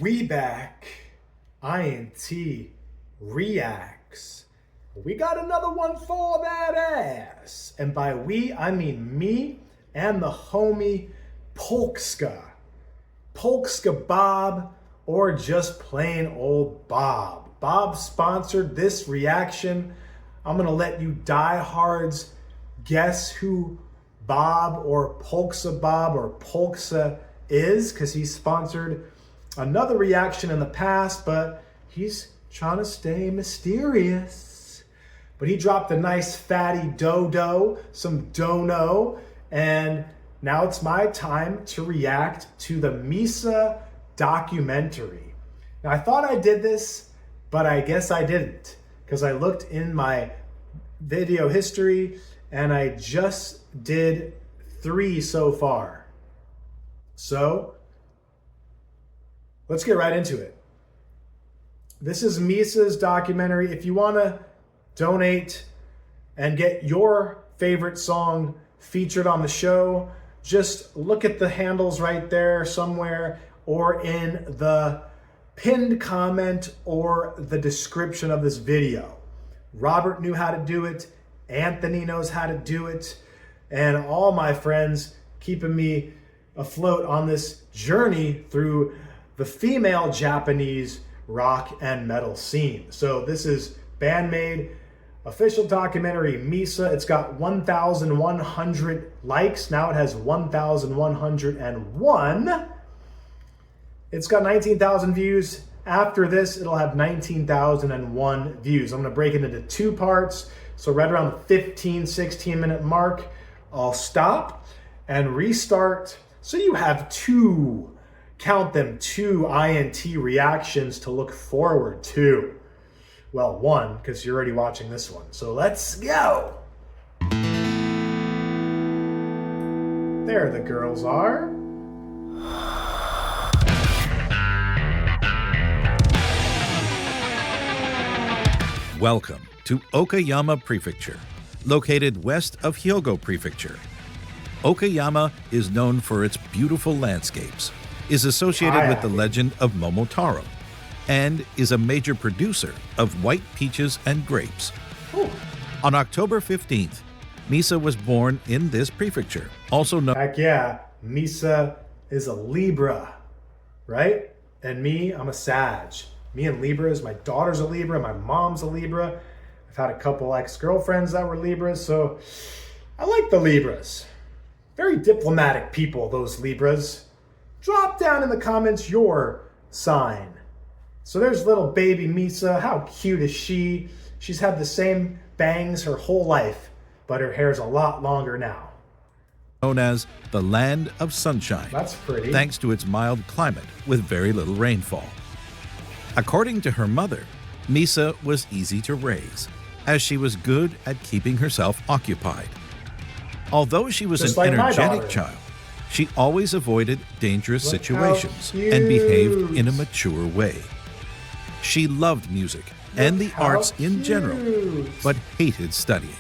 We back. INT reacts. We got another one for that ass. And by we, I mean me and the homie Polskabob, or just plain old Bob. Bob sponsored this reaction. I'm gonna let you diehards guess who Bob or Polskabob or Polska is, because he sponsored another reaction in the past, but he's trying to stay mysterious. But he dropped a nice fatty dodo, some dono, and now it's my time to react to the Misa documentary. Now I thought I did this, but I guess I didn't, because I looked in my video history and I just did 3 so far. So let's get right into it. This is Misa's documentary. If you want to donate and get your favorite song featured on the show, just look at the handles right there somewhere, or in the pinned comment or the description of this video. Robert knew how to do it. Anthony knows how to do it. And all my friends keeping me afloat on this journey through the female Japanese rock and metal scene. So this is Band-Maid official documentary Misa. It's got 1,100 likes. Now it has 1,101. It's got 19,000 views. After this, it'll have 19,001 views. I'm gonna break it into 2 parts. So right around the 15, 16 minute mark, I'll stop and restart. So you have 2, count them, 2 INT reactions to look forward to. Well, 1, because you're already watching this one. So let's go. There the girls are. Welcome to Okayama Prefecture, located west of Hyogo Prefecture. Okayama is known for its beautiful landscapes, is associated with the legend of Momotaro, and is a major producer of white peaches and grapes. Ooh. On October 15th, Misa was born in this prefecture, also known... Heck yeah, Misa is a Libra, right? And me, I'm a Sag. Me and Libras, my daughter's a Libra, my mom's a Libra. I've had a couple ex-girlfriends that were Libras, so I like the Libras. Very diplomatic people, those Libras. Drop down in the comments your sign. So there's little baby Misa. How cute is she? She's had the same bangs her whole life, but her hair's a lot longer now. Known as the Land of Sunshine. That's pretty. Thanks to its mild climate with very little rainfall. According to her mother, Misa was easy to raise, as she was good at keeping herself occupied. Although she was an energetic child, she always avoided dangerous situations and behaved in a mature way. She loved music and the arts in general, but hated studying.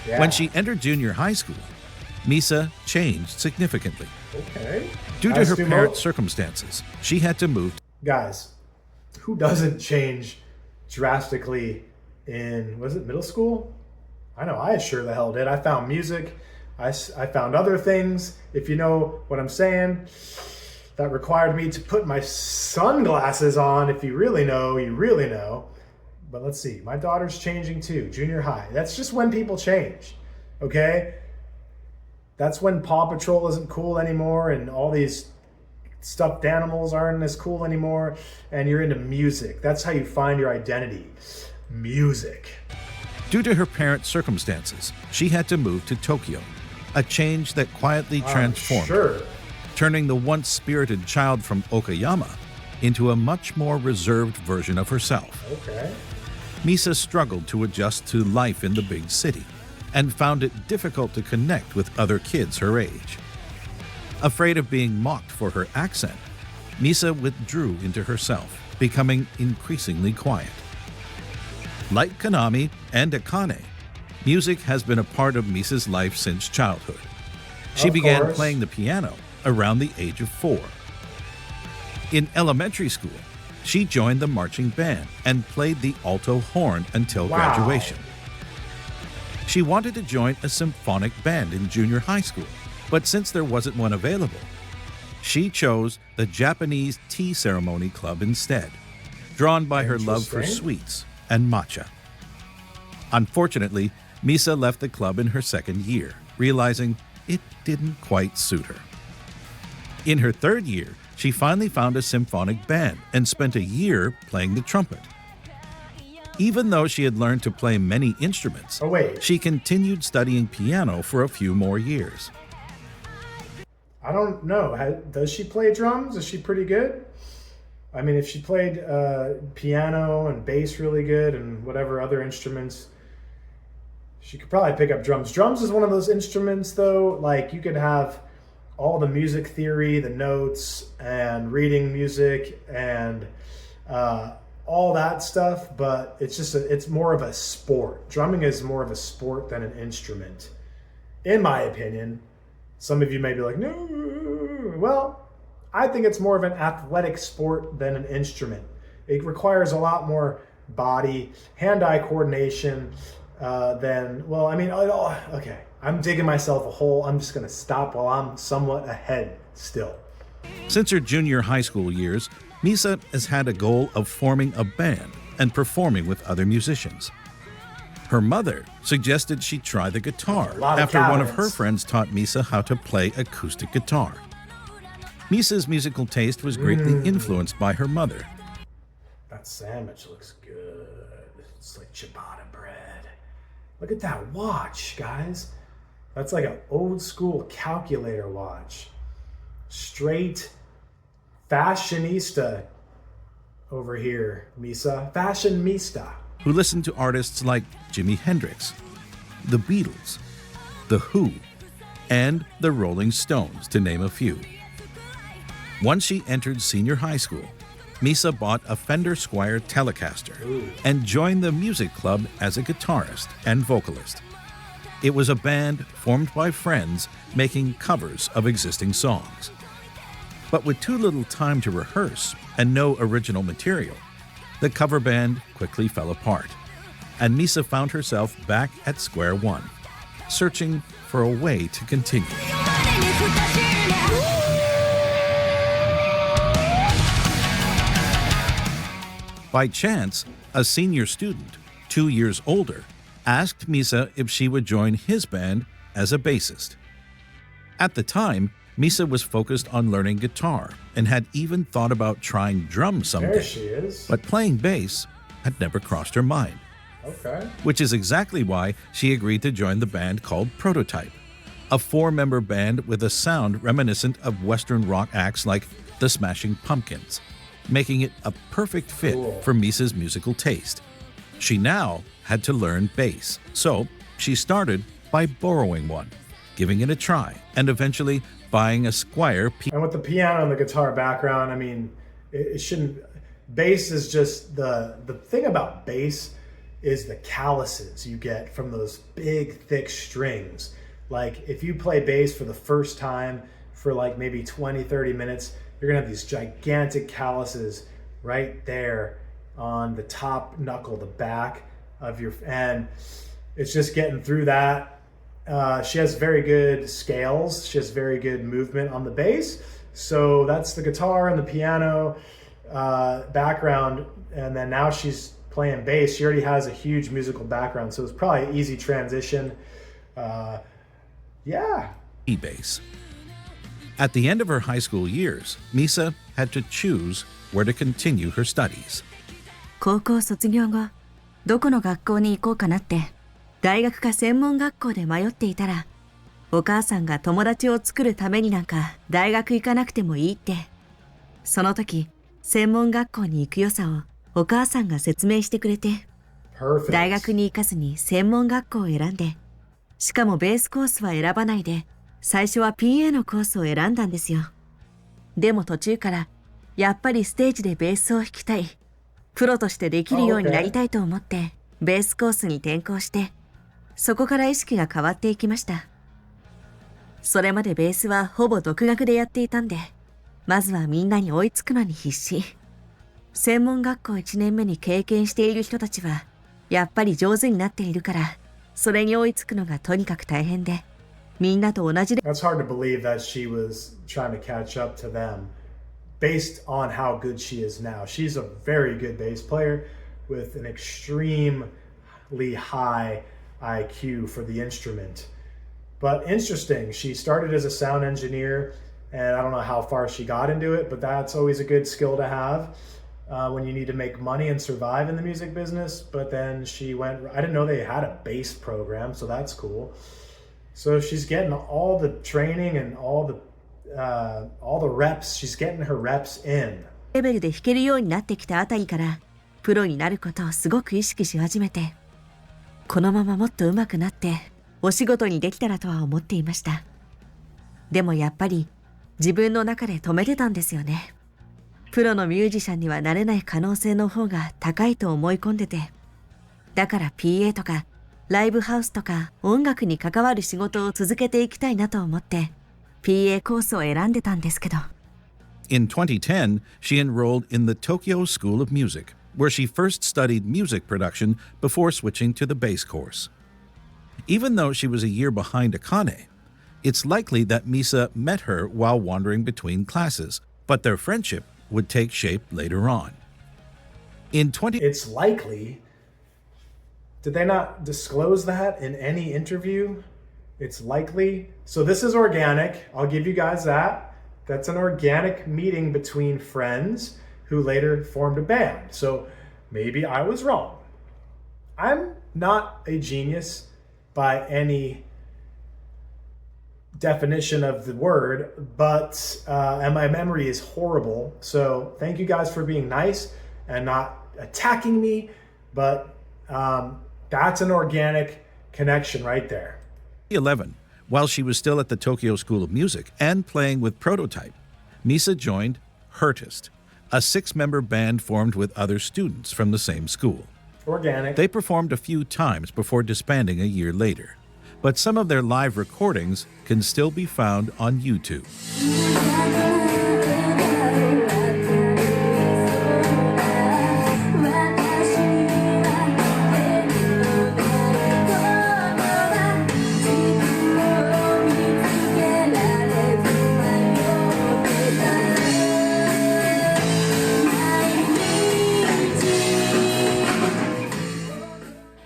Yeah. When she entered junior high school, Misa changed significantly. Okay. Due to her parents' circumstances, she had to move. Guys, who doesn't change drastically in, was it middle school? I know I sure the hell did. I found music. I found other things, if you know what I'm saying, that required me to put my sunglasses on. If you really know, you really know. But let's see, my daughter's changing too, junior high. That's just when people change, okay? That's when Paw Patrol isn't cool anymore and all these stuffed animals aren't as cool anymore, and you're into music. That's how you find your identity, music. Due to her parents' circumstances, she had to move to Tokyo, a change that quietly transformed her, turning the once spirited child from Okayama into a much more reserved version of herself. Okay. Misa struggled to adjust to life in the big city and found it difficult to connect with other kids her age. Afraid of being mocked for her accent, Misa withdrew into herself, becoming increasingly quiet. Like Konami and Akane, music has been a part of Misa's life since childhood. She began playing the piano around the age of 4. In elementary school, she joined the marching band and played the alto horn until graduation. She wanted to join a symphonic band in junior high school, but since there wasn't one available, she chose the Japanese tea ceremony club instead, drawn by her love for sweets and matcha. Unfortunately, Misa left the club in her second year, realizing it didn't quite suit her. In her third year, she finally found a symphonic band and spent a year playing the trumpet. Even though she had learned to play many instruments, she continued studying piano for a few more years. I don't know. Does she play drums? Is she pretty good? I mean, if she played piano and bass really good and whatever other instruments, she could probably pick up drums. Drums is one of those instruments, though, like you could have all the music theory, the notes, and reading music, and all that stuff, but it's more of a sport. Drumming is more of a sport than an instrument, in my opinion. Some of you may be like, no. Well, I think it's more of an athletic sport than an instrument. It requires a lot more body, hand-eye coordination okay. I'm digging myself a hole. I'm just going to stop while I'm somewhat ahead still. Since her junior high school years, Misa has had a goal of forming a band and performing with other musicians. Her mother suggested she try the guitar after one of her friends taught Misa how to play acoustic guitar. Misa's musical taste was greatly influenced by her mother. That sandwich looks good. It's like ciabatta bread. Look at that watch, guys. That's like an old school calculator watch. Straight fashionista over here, Misa. Fashionista. Who listened to artists like Jimi Hendrix, the Beatles, The Who, and the Rolling Stones, to name a few. Once she entered senior high school, Misa bought a Fender Squier Telecaster and joined the music club as a guitarist and vocalist. It was a band formed by friends making covers of existing songs. But with too little time to rehearse and no original material, the cover band quickly fell apart, and Misa found herself back at square one, searching for a way to continue. By chance, a senior student, 2 years older, asked Misa if she would join his band as a bassist. At the time, Misa was focused on learning guitar and had even thought about trying drums someday. There she is. But playing bass had never crossed her mind. Okay. Which is exactly why she agreed to join the band called Prototype, a 4-member band with a sound reminiscent of Western rock acts like the Smashing Pumpkins, making it a perfect fit for Misa's musical taste. She now had to learn bass, so she started by borrowing one, giving it a try, and eventually buying a Squier. And with the piano and the guitar background, I mean, it shouldn't. Bass is just the thing about bass is the calluses you get from those big, thick strings. Like if you play bass for the first time for like maybe 20, 30 minutes, you're gonna have these gigantic calluses right there on the top knuckle, the back of your, and it's just getting through that. She has very good scales. She has very good movement on the bass. So that's the guitar and the piano background. And then now she's playing bass. She already has a huge musical background. So it's probably an easy transition. Bass. At the end of her high school years, Misa had to choose where to continue her studies. 高校卒業後、どこの学校に行こうかなって、大学か専門学校で迷っていたら、お母さんが友達を作るためになんか大学行かなくてもいいって。その時、専門学校に行く良さをお母さんが説明してくれて、大学に行かずに専門学校を選んで、しかもベースコースは選ばないで、最初は PA のコースを選んだんですよ。でも途中から、やっぱりステージでベースを弾きたい。プロとしてできるようになりたいと思って、ベースコースに転校して、そこから意識が変わっていきました。それまでベースはほぼ独学でやっていたんで、まずはみんなに追いつくのに必死。専門学校1年目に経験している人たちは、やっぱり上手になっているから、それに追いつくのがとにかく大変で、みんなと同じで。That's hard to believe that she was trying to catch up to them based on how good she is now. She's a very good bass player with an extremely high IQ for the instrument. But interesting, she started as a sound engineer, and I don't know how far she got into it, but that's always a good skill to have when you need to make money and survive in the music business. But then she went, I didn't know they had a bass program, so that's cool. So she's getting all the training and all the reps. She's getting her reps in. レベルで弾けるようになってきたあたりから、プロになることをすごく意識し始めて、このままもっと上手くなって、お仕事にできたらとは思っていました。でもやっぱり、自分の中で止めてたんですよね。プロのミュージシャンにはなれない可能性の方が高いと思い込んでて。だから PA とか、ライブハウスとか音楽に関わる仕事を続けていきたいなと思って、PA コースを選んでたんですけど。In 2010, she enrolled in the Tokyo School of Music, where she first studied music production before switching to the bass course. Even though she was a year behind Akane, it's likely that Misa met her while wandering between classes, but their friendship would take shape later on. It's likely. Did they not disclose that in any interview? It's likely. So this is organic. I'll give you guys that. That's an organic meeting between friends who later formed a band. So maybe I was wrong. I'm not a genius by any definition of the word, but and my memory is horrible. So thank you guys for being nice and not attacking me, but that's an organic connection right there. 2011, while she was still at the Tokyo School of Music and playing with Prototype, Misa joined Hertist, a 6-member band formed with other students from the same school. Organic. They performed a few times before disbanding a year later, but some of their live recordings can still be found on YouTube.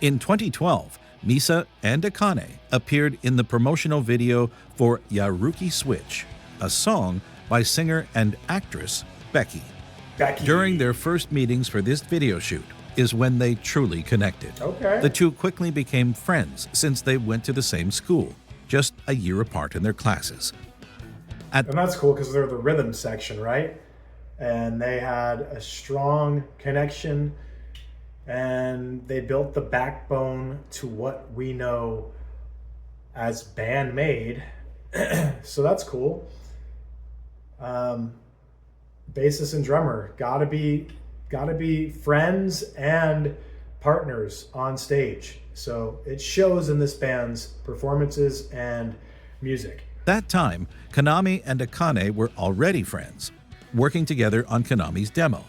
In 2012, Misa and Akane appeared in the promotional video for Yaruki Switch, a song by singer and actress Becky. During their first meetings for this video shoot is when they truly connected. Okay. The two quickly became friends since they went to the same school, just a year apart in their classes. And that's cool because they're the rhythm section, right? And they had a strong connection and they built the backbone to what we know as Band-Maid. So that's cool. Bassist and drummer gotta be friends and partners on stage. So it shows in this band's performances and music. That time, Konami and Akane were already friends, working together on Konami's demo.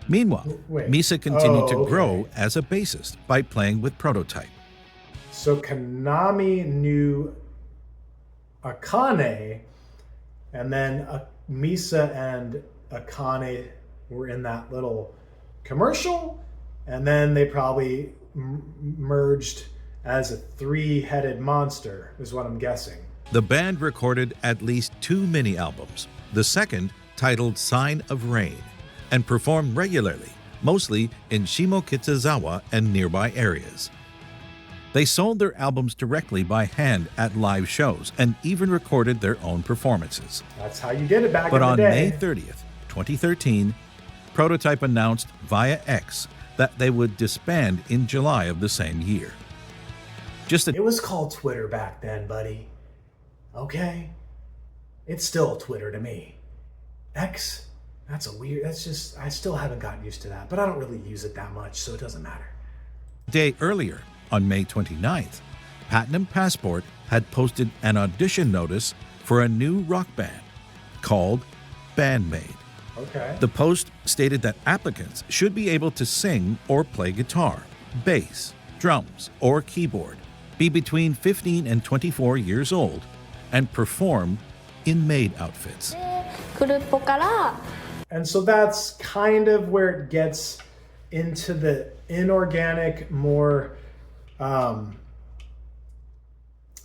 Meanwhile, Misa continued to grow as a bassist by playing with Prototype. So Konami knew Akane, and then Misa and Akane were in that little commercial, and then they probably merged as a 3-headed monster, is what I'm guessing. The band recorded at least 2 mini-albums, the second titled Sign of Rain, and performed regularly, mostly in Shimokitazawa and nearby areas. They sold their albums directly by hand at live shows and even recorded their own performances. That's how you did it back But in the day. on May 30th, 2013, Prototype announced via X that they would disband in July of the same year. It was called Twitter back then, buddy. Okay? It's still Twitter to me. X? I still haven't gotten used to that, but I don't really use it that much, so it doesn't matter. A day earlier, on May 29th, Platinum Passport had posted an audition notice for a new rock band called Band-Maid. Okay. The post stated that applicants should be able to sing or play guitar, bass, drums, or keyboard, be between 15 and 24 years old, and perform in maid outfits. クルッポから And so that's kind of where it gets into the inorganic, more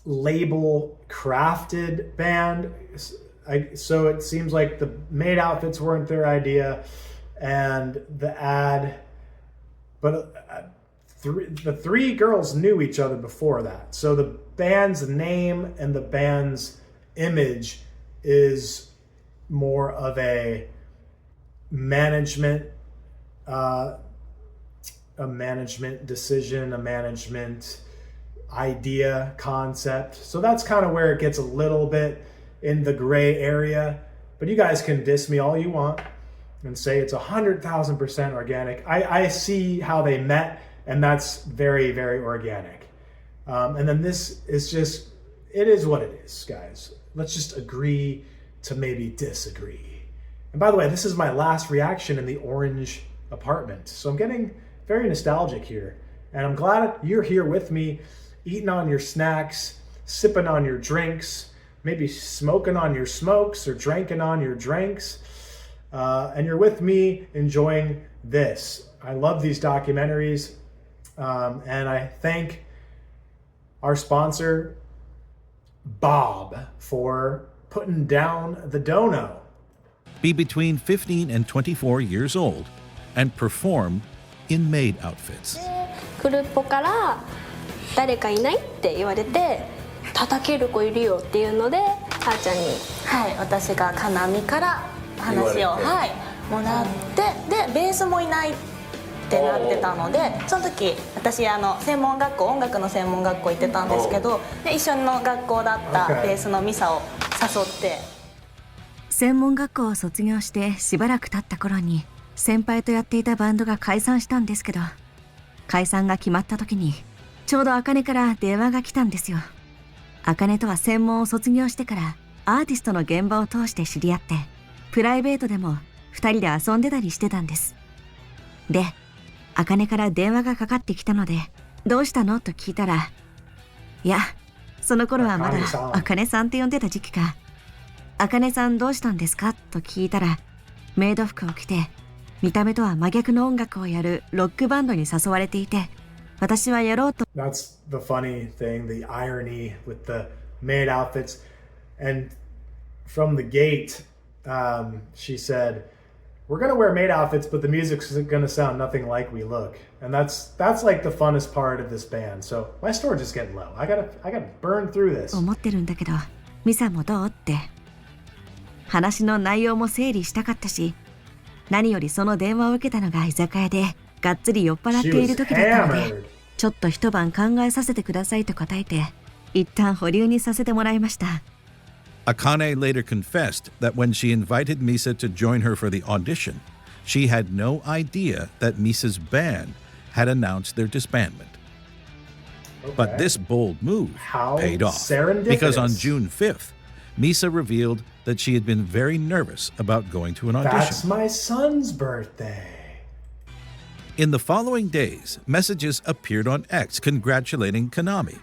label crafted band. So it seems like the maid outfits weren't their idea, and the ad, but the three girls knew each other before that. So the band's name and the band's image is more of a management decision, a management idea, concept. So that's kind of where it gets a little bit in the gray area. But you guys can diss me all you want and say it's 100,000% organic. I see how they met, and that's very, very organic. And then this is just, it is what it is, guys. Let's just agree to maybe disagree. And by the way, this is my last reaction in the orange apartment. So I'm getting very nostalgic here. And I'm glad you're here with me, eating on your snacks, sipping on your drinks, maybe smoking on your smokes or drinking on your drinks. And you're with me enjoying this. I love these documentaries. And I thank our sponsor, Bob, for putting down the dono. Be between 15 and 24 years old, and perform in maid outfits. クルッポから誰かいないって言われて叩ける子いるよっていうのであーちゃんにはい私がかなみから話を、はい、もらってでベースもいないってなってたのでその時私専門学校音楽の専門学校行ってたんですけどで一緒の学校だったベースのミサを誘って専門学校を卒業してしばらく経った頃に先輩とやっていたバンドが解散したんですけど解散が決まった時にちょうど茜から電話が来たんですよ。茜とは専門を卒業してからアーティストの現場を通して知り合ってプライベートでも2人で遊んでたりしてたんです。で茜から電話がかかってきたのでどうしたのと聞いたらいやその頃はまだ茜さんって呼んでた時期か茜さんどうしたんですかと聞いたらメイド服を着て見た目とは真逆の音楽をやるロックバンドに誘われていて私はやろうと That's the funny thing, the irony with the maid outfits. And from the gate, she said, we're going to wear maid outfits, but the music's going to sound nothing like we look. And that's like the funnest part of this band. So my storage is getting low. I gotta burn through this. 思ってるんだけどミサもどうって話の内容も整理したかったし何よりその電話を受けたのが居酒屋でがっつり酔っ払っている時だったのでちょっと一晩考えさせてくださいと答えて一旦保留にさせてもらいました。 Akane later confessed that when she invited Misa to join her for the audition, she had no idea that Misa's band had announced their disbandment. But this bold move paid off because on June 5th, Misa revealed that she had been very nervous about going to an audition. That's my son's birthday. In the following days, messages appeared on X congratulating Konami,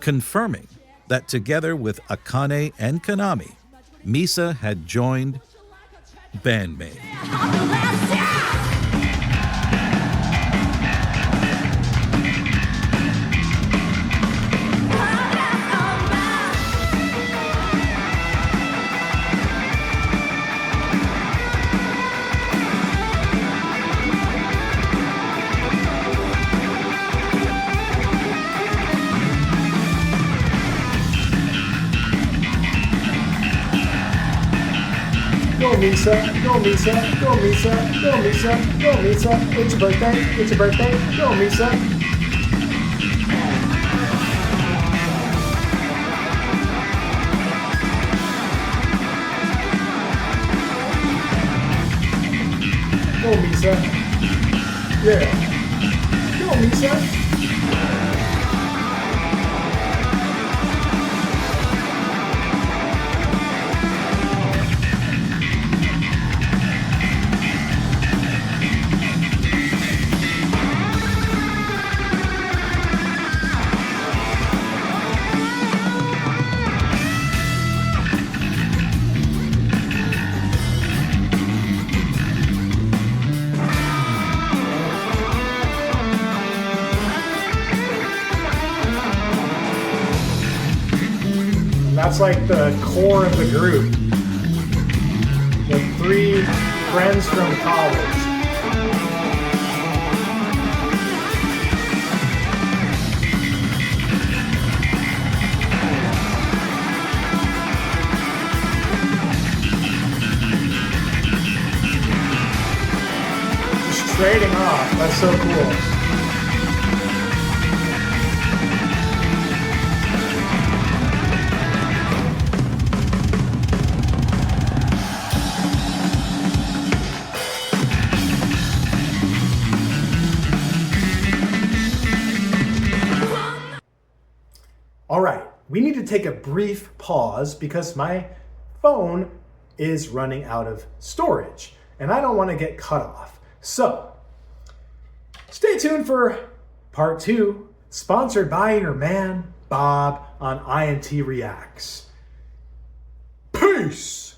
confirming that together with Akane and Konami, Misa had joined Band-Maid. Go Misa, go Misa, go Misa, go Misa, go Misa. It's your birthday, it's your birthday. Go Misa. Go Misa. Yeah. Go Misa. That's like the core of the group. The 3 friends from college. Just trading off. That's so cool. All right, we need to take a brief pause because my phone is running out of storage and I don't want to get cut off. So stay tuned for part 2, sponsored by your man, Bob, on INT Reacts. Peace!